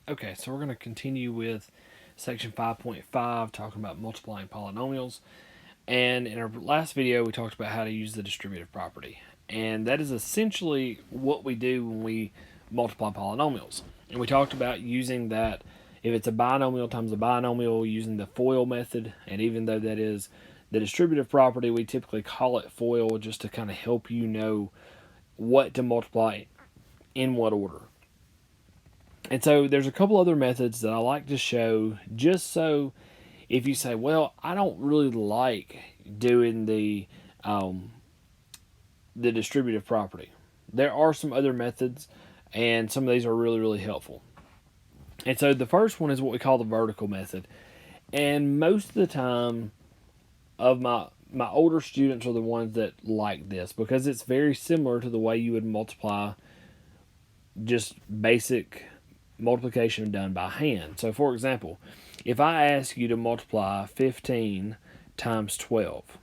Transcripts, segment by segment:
Okay, so we're going to continue with section 5.5, talking about multiplying polynomials. And in our last video, we talked about how to use the distributive property. And that is essentially what we do when we multiply polynomials. And we talked about using that, if it's a binomial times a binomial, using the FOIL method. And even though that is the distributive property, we typically call it FOIL just to kind of help you know what to multiply in what order. And so there's a couple other methods that I like to show, just so if you say, well, I don't really like doing the distributive property. There are some other methods, and some of these are really, really helpful. And so the first one is what we call the vertical method. And most of the time of my older students are the ones that like this because it's very similar to the way you would multiply just basic multiplication done by hand. So, for example, if I ask you to multiply 15 times 12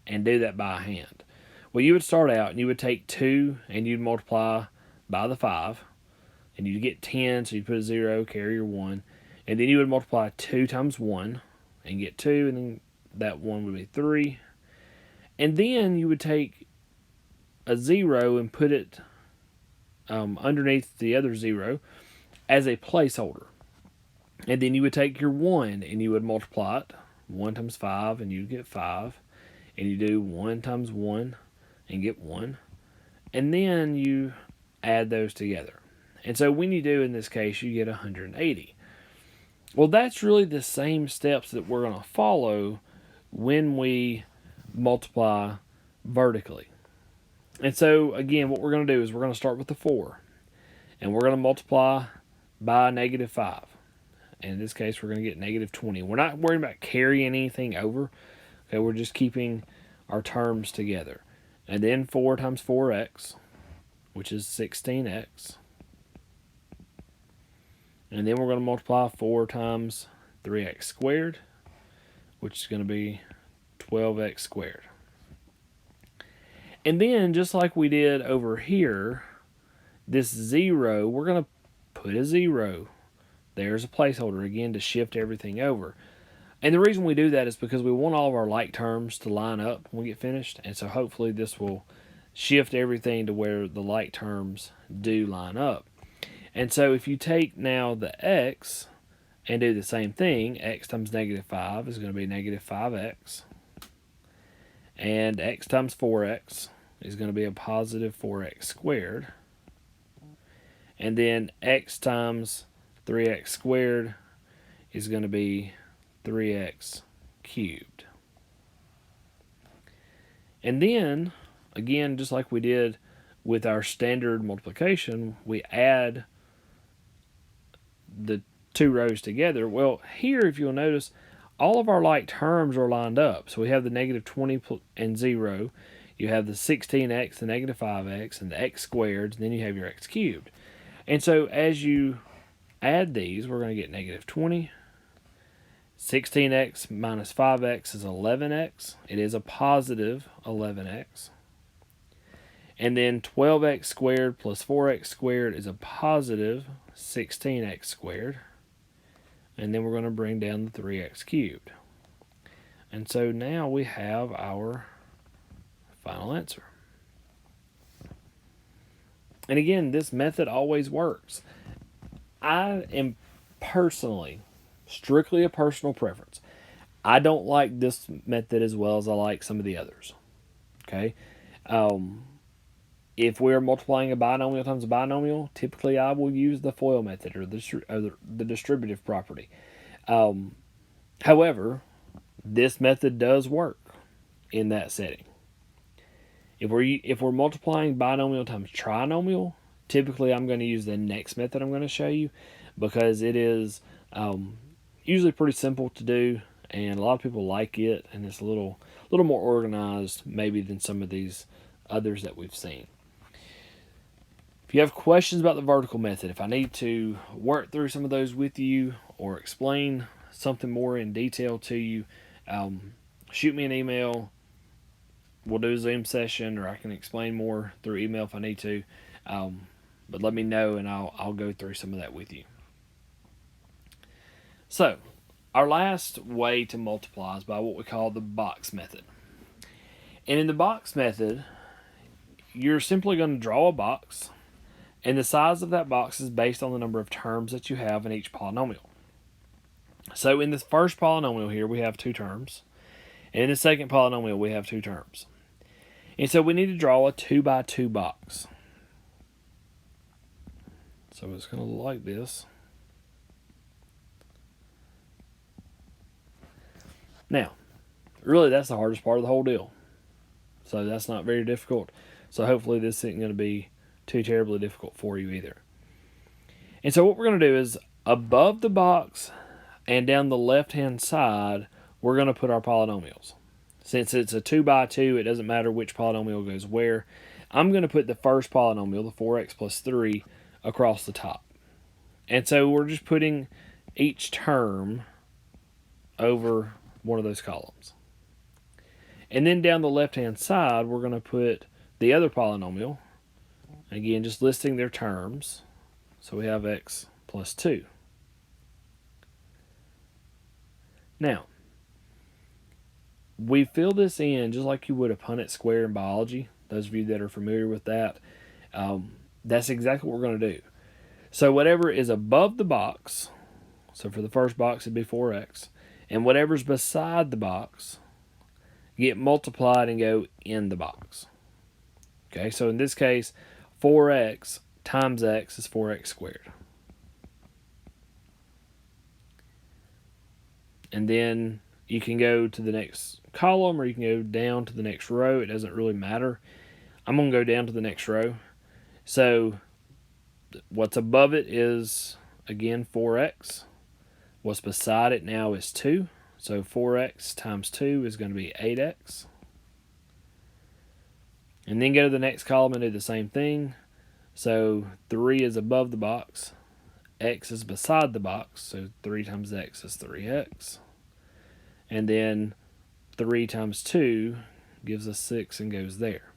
and do that by hand, well, you would start out and you would take 2 and you'd multiply by the 5, and you'd get 10, so you put a 0, carry your 1, and then you would multiply 2 times 1 and get 2, and then that 1 would be 3. And then you would take a 0 and put it underneath the other 0 as a placeholder. And then you would take your 1 and you would multiply it. 1 times 5 and you'd get 5. And you do 1 times 1 and get 1. And then you add those together. And so when you do in this case, you get 180. Well, that's really the same steps that we're going to follow when we multiply vertically. And so again, what we're going to do is we're going to start with the 4. And we're going to multiply by negative 5. And in this case, we're going to get negative 20. We're not worrying about carrying anything over. Okay, we're just keeping our terms together. And then 4 times 4x, which is 16x. And then we're going to multiply 4 times 3x squared, which is going to be 12x squared. And then, just like we did over here, this 0, we're going to put a 0. There's a placeholder, again, to shift everything over. And the reason we do that is because we want all of our like terms to line up when we get finished. And so hopefully this will shift everything to where the like terms do line up. And so if you take now the x and do the same thing, x times negative 5 is going to be negative 5x. And x times 4x is going to be a positive 4x squared. And then x times 3x squared is going to be 3x cubed. And then, again, just like we did with our standard multiplication, we add the two rows together. Well, here, if you'll notice, all of our like terms are lined up. So we have the negative 20 and 0. You have the 16x, the negative 5x, and the x squared, and then you have your x cubed. And so as you add these, we're going to get negative 20. 16x minus 5x is 11x. It is a positive 11x. And then 12x squared plus 4x squared is a positive 16x squared. And then we're going to bring down the 3x cubed. And so now we have our final answer. And again, this method always works. I am personally, strictly a personal preference, I don't like this method as well as I like some of the others. Okay? If we're multiplying a binomial times a binomial, typically I will use the FOIL method or the distributive property. However, this method does work in that setting. If we're multiplying binomial times trinomial, typically I'm going to use the next method I'm going to show you because it is usually pretty simple to do, and a lot of people like it, and it's a little more organized maybe than some of these others that we've seen. If you have questions about the vertical method, if I need to work through some of those with you or explain something more in detail to you, shoot me an email. We'll do a Zoom session, or I can explain more through email if I need to. But let me know, and I'll go through some of that with you. So, our last way to multiply is by what we call the box method. And in the box method, you're simply going to draw a box, and the size of that box is based on the number of terms that you have in each polynomial. So in the first polynomial here, we have 2 terms. And in the second polynomial, we have 2 terms. And so we need to draw a 2 by 2 box. So it's going to look like this. Now, really that's the hardest part of the whole deal. So that's not very difficult. So hopefully this isn't going to be too terribly difficult for you either. And so what we're going to do is above the box and down the left-hand side, we're going to put our polynomials. Since it's a 2 by 2, it doesn't matter which polynomial goes where. I'm going to put the first polynomial, the 4x plus 3, across the top. And so we're just putting each term over one of those columns. And then down the left-hand side, we're going to put the other polynomial. Again, just listing their terms. So we have x plus 2. Now, we fill this in just like you would a Punnett square in biology. Those of you that are familiar with that, that's exactly what we're going to do. So whatever is above the box, so for the first box it'd be 4x, and whatever's beside the box get multiplied and go in the box. Okay, so in this case, 4x times x is 4x squared. And then you can go to the next column or you can go down to the next row. It doesn't really matter. I'm going to go down to the next row. So what's above it is, again, 4x. What's beside it now is 2. So 4x times 2 is going to be 8x. And then go to the next column and do the same thing. So 3 is above the box. X is beside the box. So 3 times x is 3x. And then 3 times 2 gives us 6 and goes there.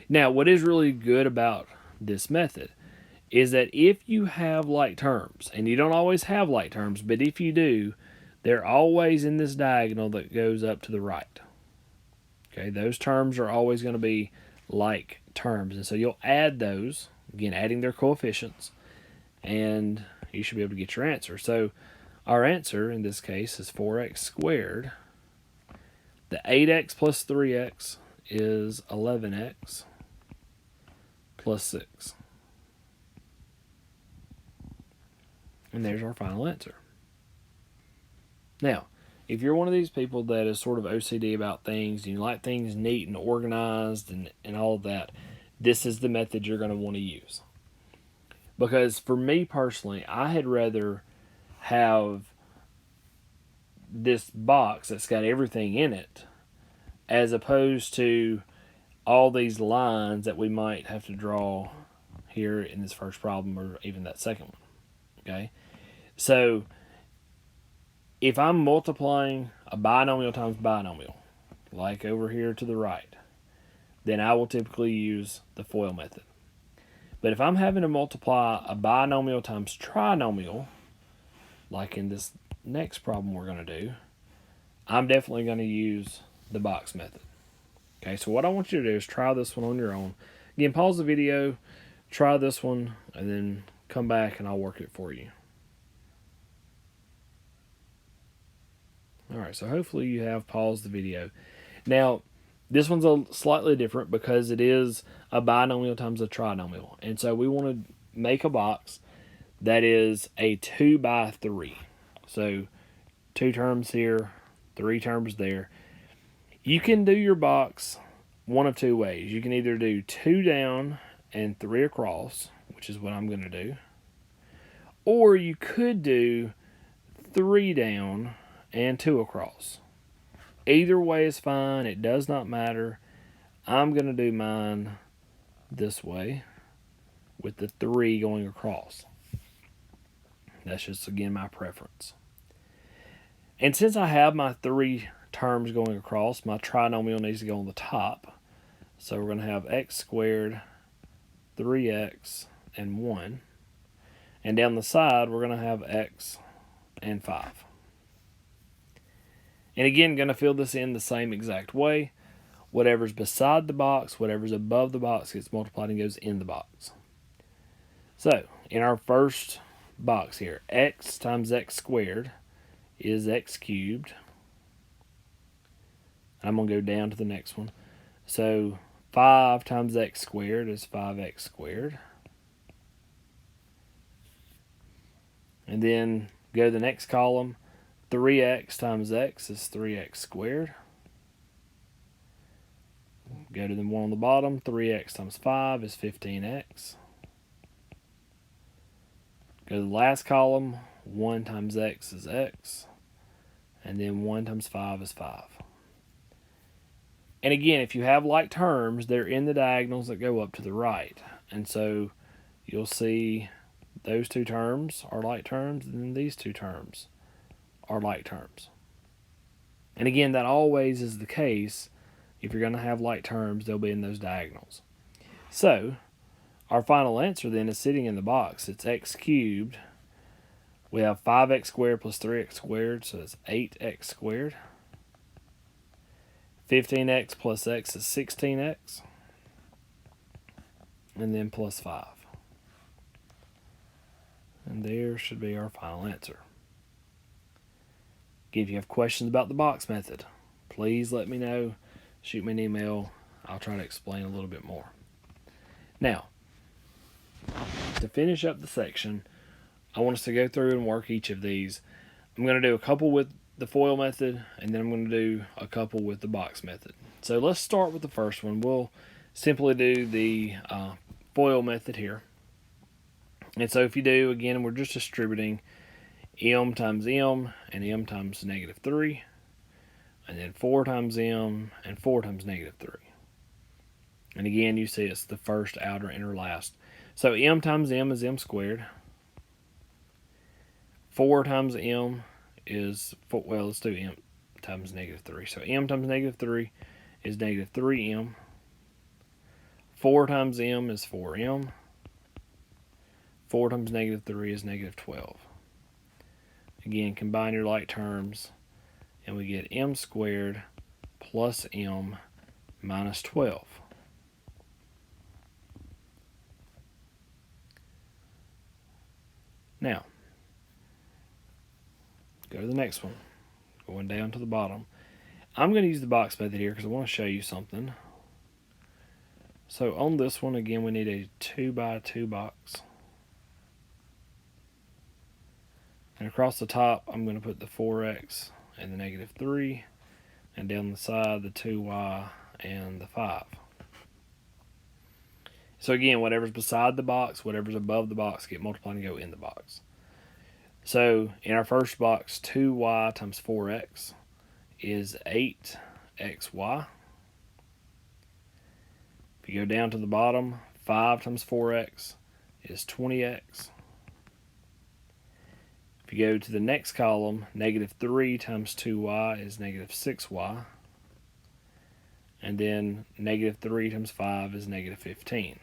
Now, what is really good about this method is that if you have like terms, and you don't always have like terms, but if you do, they're always in this diagonal that goes up to the right. Okay, those terms are always going to be like terms. And so you'll add those, again, adding their coefficients, and you should be able to get your answer. So our answer in this case is 4x squared. The 8x plus 3x is 11x plus 6. And there's our final answer. Now, if you're one of these people that is sort of OCD about things, and you like things neat and organized and all of that, this is the method you're going to want to use. Because for me personally, I had rather have this box that's got everything in it as opposed to all these lines that we might have to draw here in this first problem or even that second one. Okay? So if I'm multiplying a binomial times binomial, like over here to the right, then I will typically use the FOIL method. But if I'm having to multiply a binomial times trinomial, like in this next problem we're going to do, I'm definitely going to use the box method. Okay, so what I want you to do is try this one on your own. Again, pause the video, try this one, and then come back and I'll work it for you. Alright, so hopefully you have paused the video. Now, this one's a slightly different because it is a binomial times a trinomial. And so we want to make a box that is a 2 by 3. So 2 terms here, 3 terms there. You can do your box one of 2 ways. You can either do 2 down and 3 across, which is what I'm going to do. Or you could do 3 down and 2 across. Either way is fine. It does not matter. I'm going to do mine this way with the 3 going across. That's just, again, my preference. And since I have my 3 terms going across, my trinomial needs to go on the top. So we're going to have x squared, 3x, and 1. And down the side, we're going to have x and 5. And again, going to fill this in the same exact way. Whatever's beside the box, whatever's above the box gets multiplied and goes in the box. So, in our first box here, x times x squared is x cubed. I'm going to go down to the next one. So, 5 times x squared is 5x squared. And then go to the next column. 3x times x is 3x squared. Go to the one on the bottom. 3x times 5 is 15x. Go to the last column. 1 times x is x. And then 1 times 5 is 5. And again, if you have like terms, they're in the diagonals that go up to the right. And so you'll see those two terms are like terms, and then these two terms are like terms. And again, that always is the case. If you're going to have like terms, they'll be in those diagonals. So our final answer then is sitting in the box. It's x cubed. We have 5x squared plus 3x squared, so it's 8x squared. 15x plus x is 16x. And then plus 5. And there should be our final answer. If you have questions about the box method, please let me know. Shoot me an email. I'll try to explain a little bit more. Now, to finish up the section, I want us to go through and work each of these. I'm going to do a couple with the FOIL method, and then I'm going to do a couple with the box method. So let's start with the first one. We'll simply do the FOIL method here. And so if you do, again, we're just distributing m times m and m times negative 3. And then 4 times m and 4 times negative 3. And again, you see it's the first, outer, inner, last. So m times m is m squared. 4 times m is, well, let's do m times negative 3. So m times negative 3 is negative 3m. 4 times m is 4m. 4 times negative 3 is negative 12. Again, combine your like terms, and we get m squared plus m minus 12. Now, go to the next one. Going down to the bottom. I'm going to use the box method here because I want to show you something. So on this one, again, we need a 2 by 2 box. And across the top, I'm going to put the 4x and the negative 3. And down the side, the 2y and the 5. So again, whatever's beside the box, whatever's above the box, get multiplied and go in the box. So in our first box, 2y times 4x is 8xy. If you go down to the bottom, 5 times 4x is 20x. If you go to the next column, negative 3 times 2y is negative 6y. And then negative 3 times 5 is negative 15.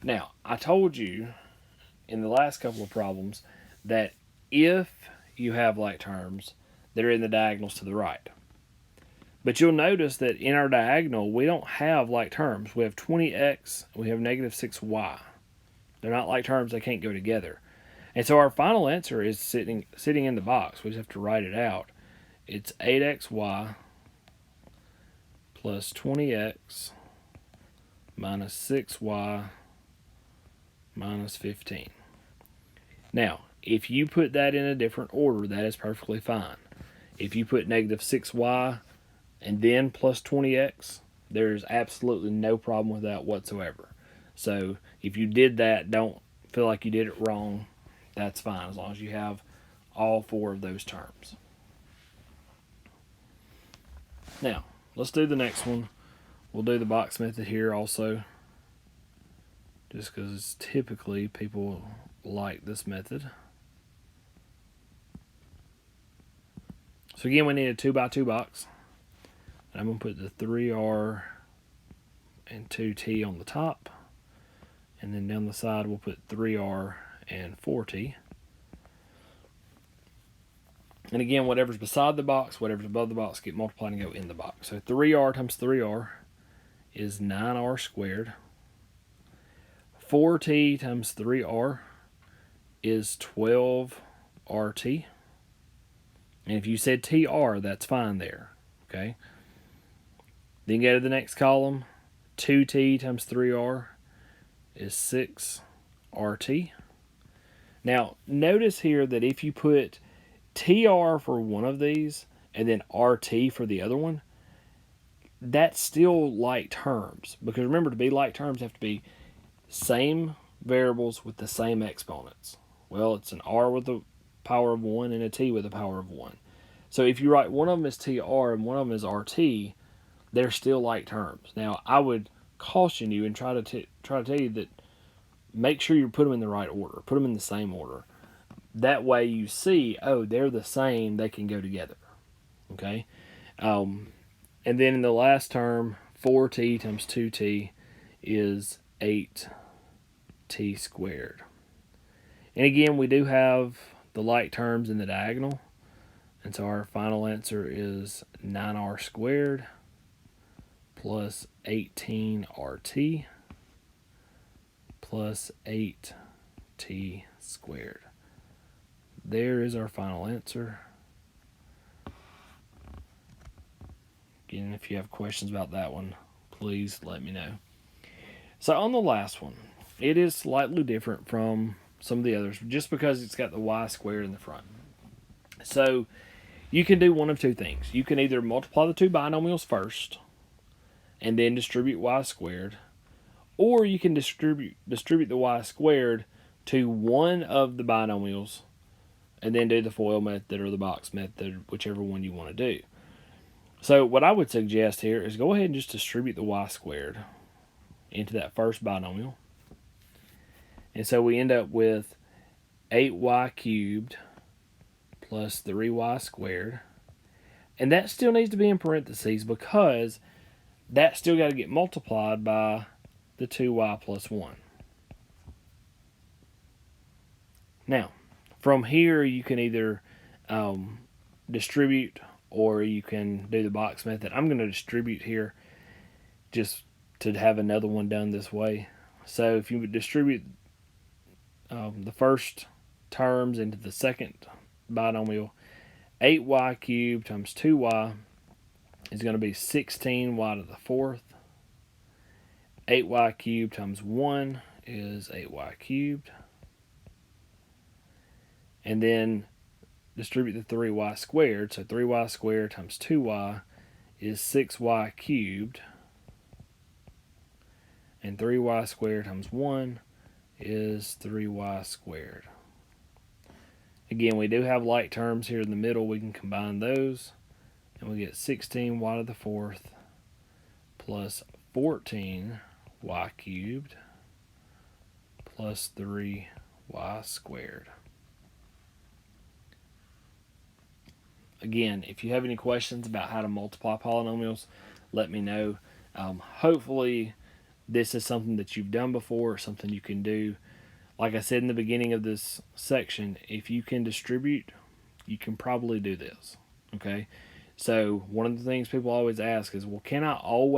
Now, I told you in the last couple of problems that if you have like terms, they're in the diagonals to the right. But you'll notice that in our diagonal, we don't have like terms. We have 20x, we have negative 6y. They're not like terms, they can't go together. And so our final answer is sitting in the box. We just have to write it out. It's 8xy plus 20x minus 6y minus 15. Now, if you put that in a different order, that is perfectly fine. If you put negative 6y and then plus 20x, there's absolutely no problem with that whatsoever. So if you did that, don't feel like you did it wrong. That's fine as long as you have all 4 of those terms. Now, let's do the next one. We'll do the box method here also, just because typically people like this method. So again, we need a 2 by 2 box. And I'm going to put the 3r and 2t on the top. And then down the side, we'll put 3r and 4t. And again, whatever's beside the box, whatever's above the box, get multiplied and go in the box. So 3r times 3r is 9r squared. 4t times 3r is 12rt. And if you said tr, that's fine there. Okay. Then go to the next column. 2t times 3r is 6rt. Now, notice here that if you put tr for one of these and then rt for the other one, that's still like terms. Because remember, to be like terms, have to be same variables with the same exponents. Well, it's an r with the power of 1 and a t with the power of 1. So if you write one of them as tr and one of them as rt, they're still like terms. Now, I would caution you and try to tell you that make sure you put them in the right order. Put them in the same order. That way you see, oh, they're the same. They can go together. Okay? And then in the last term, 4t times 2t is 8t squared. And again, we do have the like terms in the diagonal. And so our final answer is 9r squared plus 18rt plus 8t squared. There is our final answer. Again, if you have questions about that one, please let me know. So on the last one, it is slightly different from some of the others just because it's got the y squared in the front. So you can do one of two things. You can either multiply the two binomials first and then distribute y squared, or you can distribute the y squared to one of the binomials and then do the FOIL method or the box method, whichever one you want to do. So what I would suggest here is go ahead and just distribute the y squared into that first binomial. And so we end up with 8y cubed plus 3y squared. And that still needs to be in parentheses because that still got to get multiplied by the 2y plus 1. Now, from here you can either distribute or you can do the box method. I'm going to distribute here just to have another one done this way. So if you would distribute the first terms into the second binomial, 8y cubed times 2y is going to be 16y to the fourth. 8y cubed times 1 is 8y cubed. And then distribute the 3y squared. So 3y squared times 2y is 6y cubed. And 3y squared times 1 is 3y squared. Again, we do have like terms here in the middle. We can combine those. And we get 16y to the fourth plus 14y cubed plus 3y squared. Again, if you have any questions about how to multiply polynomials, let me know. Hopefully, this is something that you've done before or something you can do. Like I said in the beginning of this section, if you can distribute, you can probably do this. Okay? So, one of the things people always ask is, well, can I always